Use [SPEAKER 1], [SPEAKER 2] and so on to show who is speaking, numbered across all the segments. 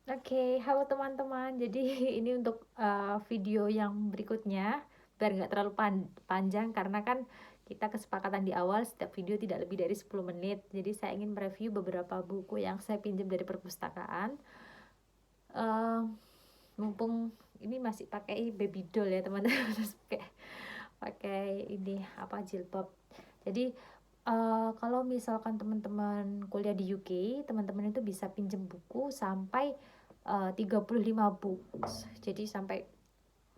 [SPEAKER 1] Oke, halo teman-teman. Jadi ini untuk video yang berikutnya, biar nggak terlalu panjang karena kan kita kesepakatan di awal setiap video tidak lebih dari 10 menit. Jadi saya ingin mereview beberapa buku yang saya pinjam dari perpustakaan. Eh, Mumpung ini masih pakai baby doll ya teman-teman, terus pakai pakai ini apa jilbab. Jadi kalau misalkan teman-teman kuliah di UK, teman-teman itu bisa pinjem buku sampai 35 buku. Jadi sampai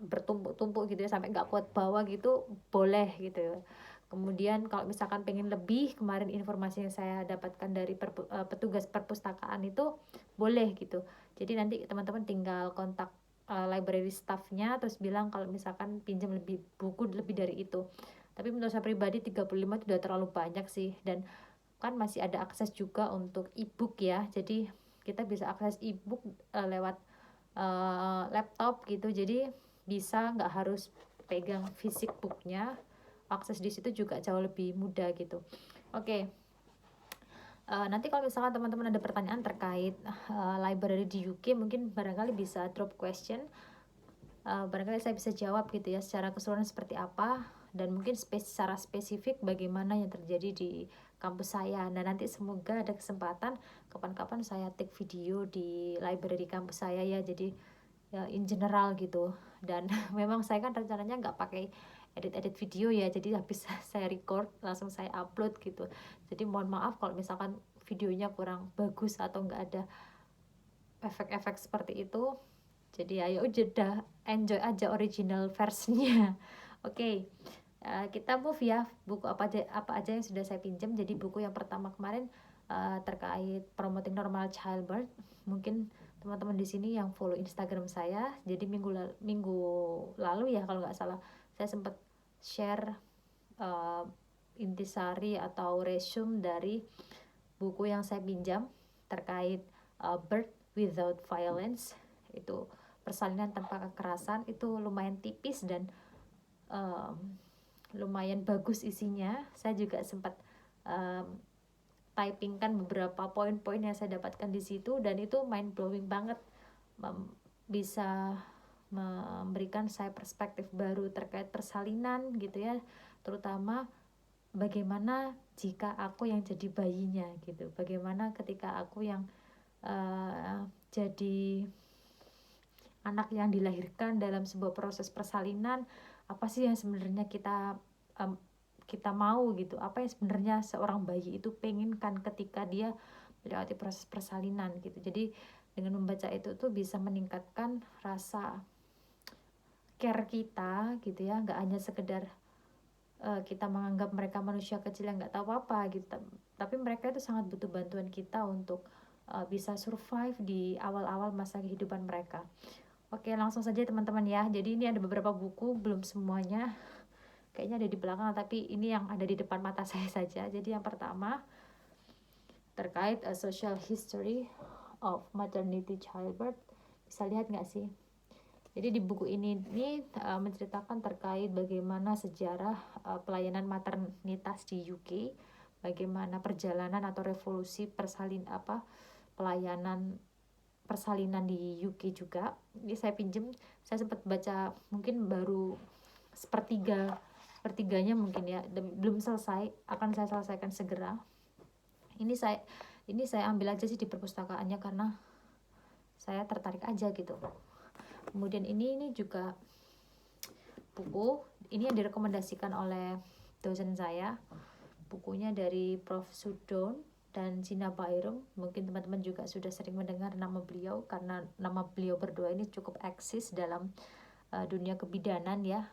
[SPEAKER 1] bertumpuk-tumpuk gitu ya, sampai nggak kuat bawa gitu boleh gitu. Kemudian kalau misalkan pengen lebih, kemarin informasi yang saya dapatkan dari petugas perpustakaan itu boleh gitu. Jadi nanti teman-teman tinggal kontak library staffnya terus bilang kalau misalkan pinjam lebih buku lebih dari itu. Tapi menurut saya pribadi 35 itu udah terlalu banyak sih, dan kan masih ada akses juga untuk ebook ya. Jadi kita bisa akses ebook lewat laptop gitu. Jadi bisa nggak harus pegang fisik booknya, akses di situ juga jauh lebih mudah gitu. Oke. Nanti kalau misalkan teman-teman ada pertanyaan terkait library di UK, mungkin barangkali bisa drop question, barangkali saya bisa jawab gitu ya secara keseluruhan seperti apa, dan mungkin secara spesifik bagaimana yang terjadi di kampus saya. Dan nanti semoga ada kesempatan kapan-kapan saya take video di library kampus saya ya, jadi ya in general gitu. Dan memang saya kan rencananya nggak pakai edit-edit video ya, jadi habis saya record langsung saya upload gitu. Jadi mohon maaf kalau misalkan videonya kurang bagus atau nggak ada efek-efek seperti itu. Jadi ayo jeda, enjoy aja original versinya. Oke. Okay. Kita move ya, buku apa aja yang sudah saya pinjam. Jadi buku yang pertama kemarin terkait promoting normal childbirth. Mungkin teman-teman di sini yang follow Instagram saya, jadi minggu lalu ya kalau nggak salah, saya sempat share uh, intisari atau resume dari buku yang saya pinjam terkait Birth Without Violence. Itu persalinan tanpa kekerasan, itu lumayan tipis dan um, lumayan bagus isinya. Saya juga sempat um, typingkan beberapa poin-poin yang saya dapatkan di situ, dan itu mind blowing banget. Bisa memberikan saya perspektif baru terkait persalinan gitu ya, terutama bagaimana jika aku yang jadi bayinya gitu, bagaimana ketika aku yang jadi anak yang dilahirkan dalam sebuah proses persalinan. Apa sih yang sebenarnya um, kita mau gitu, apa yang sebenarnya seorang bayi itu penginkan ketika dia melewati proses persalinan gitu. Jadi dengan membaca itu tuh bisa meningkatkan rasa care kita gitu ya, nggak hanya sekedar kita menganggap mereka manusia kecil yang nggak tahu apa gitu, tapi mereka itu sangat butuh bantuan kita untuk bisa survive di awal-awal masa kehidupan mereka. Oke, langsung saja teman-teman ya. Jadi ini ada beberapa buku, belum semuanya kayaknya ada di belakang, tapi ini yang ada di depan mata saya saja. Jadi yang pertama terkait social history of maternity childbirth. Bisa lihat nggak sih? Jadi di buku ini menceritakan terkait bagaimana sejarah pelayanan maternitas di UK, bagaimana perjalanan atau revolusi pelayanan persalinan di UK juga. Ini saya pinjem, saya sempat baca mungkin baru sepertiganya mungkin ya, belum selesai, akan saya selesaikan segera. Ini saya ambil aja sih di perpustakaannya karena saya tertarik aja gitu. Kemudian ini juga buku ini yang direkomendasikan oleh dosen saya, bukunya dari Prof. Sudon dan Gina Byrum. Mungkin teman-teman juga sudah sering mendengar nama beliau karena nama beliau berdua ini cukup eksis dalam dunia kebidanan ya,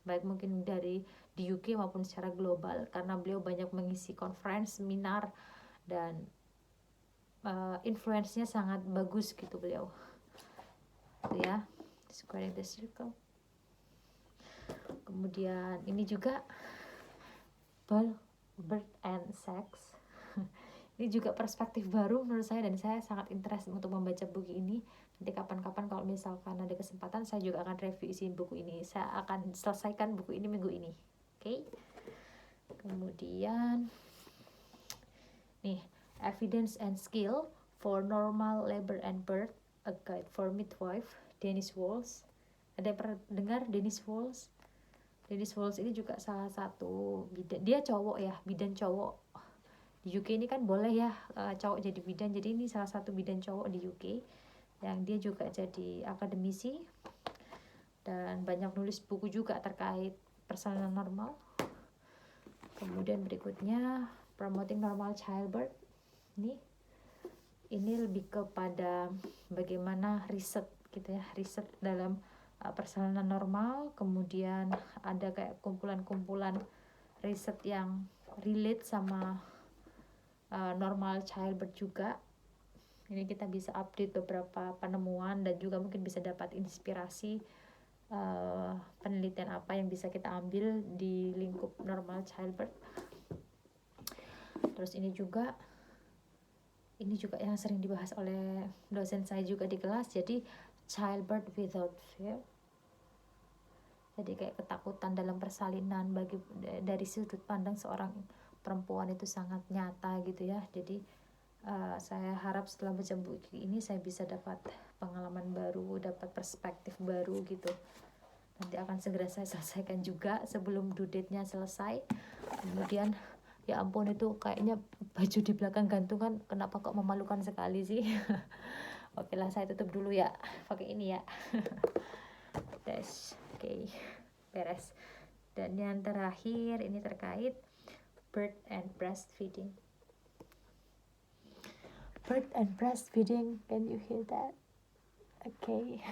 [SPEAKER 1] baik mungkin di UK maupun secara global, karena beliau banyak mengisi conference, seminar, dan influence-nya sangat bagus gitu beliau. Itu ya, Squaring the Circle. Kemudian ini juga Birth and Sex. Ini juga perspektif baru menurut saya, dan saya sangat interest untuk membaca buku ini. Nanti kapan-kapan kalau misalkan ada kesempatan saya juga akan review isi buku ini. Saya akan selesaikan buku ini minggu ini. Oke. Kemudian nih, Evidence and Skill for Normal Labor and Birth. A Guide for Midwife, Dennis Walls. Ada yang pernah dengar Dennis Walls? Dennis Walls ini juga salah satu bidan, dia cowok ya, bidan cowok. Di UK ini kan boleh ya cowok jadi bidan, jadi ini salah satu bidan cowok di UK yang dia juga jadi akademisi dan banyak nulis buku juga terkait persalinan normal. Kemudian berikutnya Promoting Normal Childbirth. Ini lebih kepada bagaimana riset gitu ya, riset dalam persalinan normal. Kemudian ada kayak kumpulan-kumpulan riset yang relate sama normal childbirth juga. Ini kita bisa update beberapa penemuan dan juga mungkin bisa dapat inspirasi penelitian apa yang bisa kita ambil di lingkup normal childbirth. Terus ini juga yang sering dibahas oleh dosen saya juga di kelas, jadi childbirth without fear. Jadi kayak ketakutan dalam persalinan dari sudut pandang seorang perempuan itu sangat nyata gitu ya. Jadi saya harap setelah baca buku ini saya bisa dapat pengalaman baru, dapat perspektif baru gitu. Nanti akan segera saya selesaikan juga sebelum due date-nya selesai. Kemudian ya ampun, itu kayaknya baju di belakang gantungan kenapa kok memalukan sekali sih. Oke lah, saya tutup dulu ya pakai ini ya. Oke, beres. Dan yang terakhir ini terkait birth and breastfeeding. Birth and breastfeeding, can you hear that? Oke.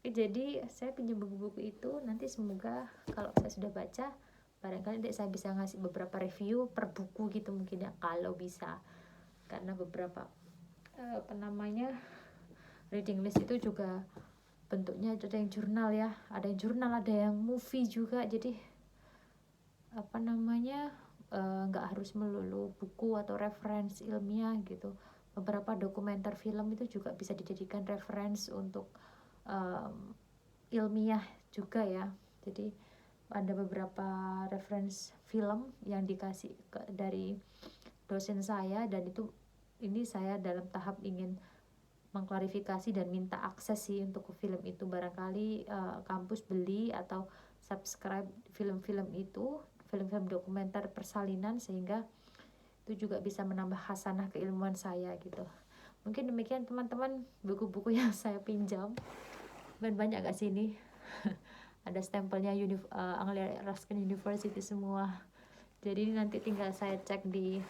[SPEAKER 1] Jadi saya pinjam buku-buku itu, nanti semoga kalau saya sudah baca barangkali nanti saya bisa ngasih beberapa review per buku gitu mungkin ya, kalau bisa. Karena beberapa reading list itu juga bentuknya ada yang jurnal ya, ada yang movie juga. Jadi nggak harus melulu buku atau referensi ilmiah gitu. Beberapa dokumenter film itu juga bisa dijadikan referensi untuk ilmiah juga ya. Jadi ada beberapa referensi film yang dikasih dari dosen saya, dan ini saya dalam tahap ingin mengklarifikasi dan minta akses sih untuk film itu. Barangkali kampus beli atau subscribe film-film itu, film-film dokumenter persalinan, sehingga itu juga bisa menambah khasanah keilmuan saya gitu. Mungkin demikian teman-teman buku-buku yang saya pinjam. Dan banyak gak sih ini? Ada stempelnya Anglia Ruskin University semua. Jadi nanti tinggal saya cek di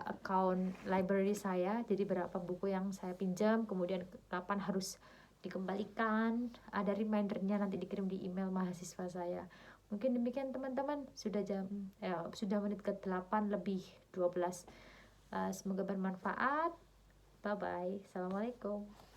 [SPEAKER 1] account library saya, jadi berapa buku yang saya pinjam, kemudian kapan harus dikembalikan, ada remindernya nanti dikirim di email mahasiswa saya. Mungkin demikian teman-teman, sudah menit ke 8:12. Semoga bermanfaat. Bye bye. Assalamualaikum.